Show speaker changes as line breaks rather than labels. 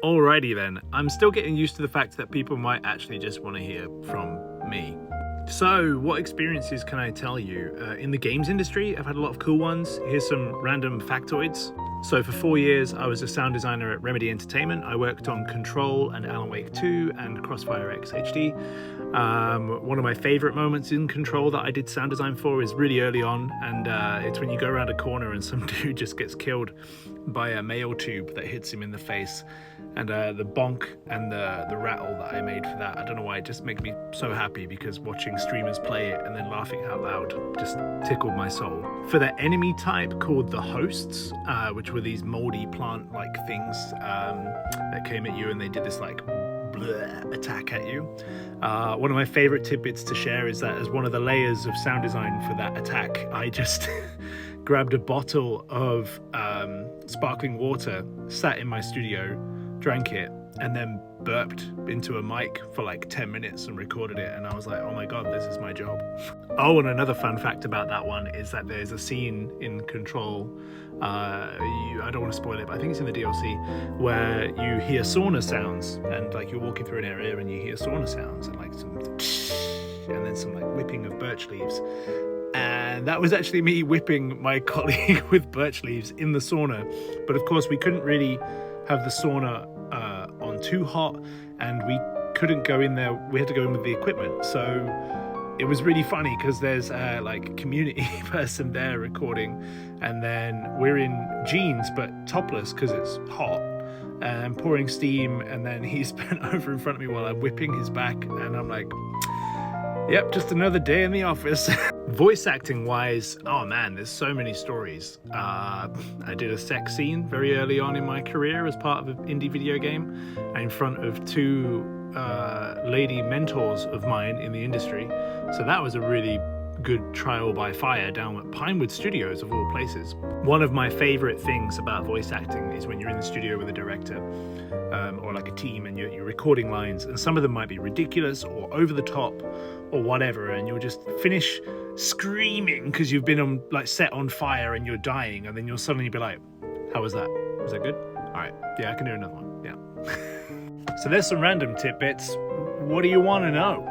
Alrighty then, I'm still getting used to the fact that people might actually just want to hear from me. So, what experiences can I tell you? In the games industry, I've had a lot of cool ones. Here's some random factoids. So for 4 years, I was a sound designer at Remedy Entertainment. I worked on Control and Alan Wake 2 and Crossfire X HD. One of my favorite moments in Control that I did sound design for is really early on, and it's when you go around a corner and some dude just gets killed by a mail tube that hits him in the face. And the bonk and the rattle that I made for that, I don't know why, it just makes me so happy, because watching streamers play it and then laughing out loud just tickled my soul. For the enemy type called the hosts, which were these moldy plant-like things that came at you, and they did this like attack at you. One of my favorite tidbits to share is that as one of the layers of sound design for that attack, I just grabbed a bottle of sparkling water, sat in my studio, drank it, and then burped into a mic for like 10 minutes and recorded it, and I was like, oh my god, this is my job. Oh, and another fun fact about that one is that there's a scene in Control, I don't want to spoil it, but I think it's in the DLC, where you hear sauna sounds, and like you're walking through an area and you hear sauna sounds, and like some and then some like whipping of birch leaves. And that was actually me whipping my colleague with birch leaves in the sauna. But of course we couldn't really have the sauna on too hot, and we couldn't go in there, we had to go in with the equipment. So it was really funny because there's like a community person there recording, and then we're in jeans but topless because it's hot and pouring steam, and then he's bent over in front of me while I'm whipping his back, and I'm like, yep, just another day in the office. Voice acting wise, oh man, there's so many stories. I did a sex scene very early on in my career as part of an indie video game in front of two lady mentors of mine in the industry. So that was a really good trial by fire down at Pinewood Studios, of all places. One of my favorite things about voice acting is when you're in the studio with a director or like a team, and you're recording lines, and some of them might be ridiculous or over the top or whatever, and you'll just finish screaming because you've been on like set on fire and you're dying, and then you'll suddenly be like, how was that? Was that good? All right, yeah, I can do another one. Yeah. So there's some random tidbits. What do you want to know?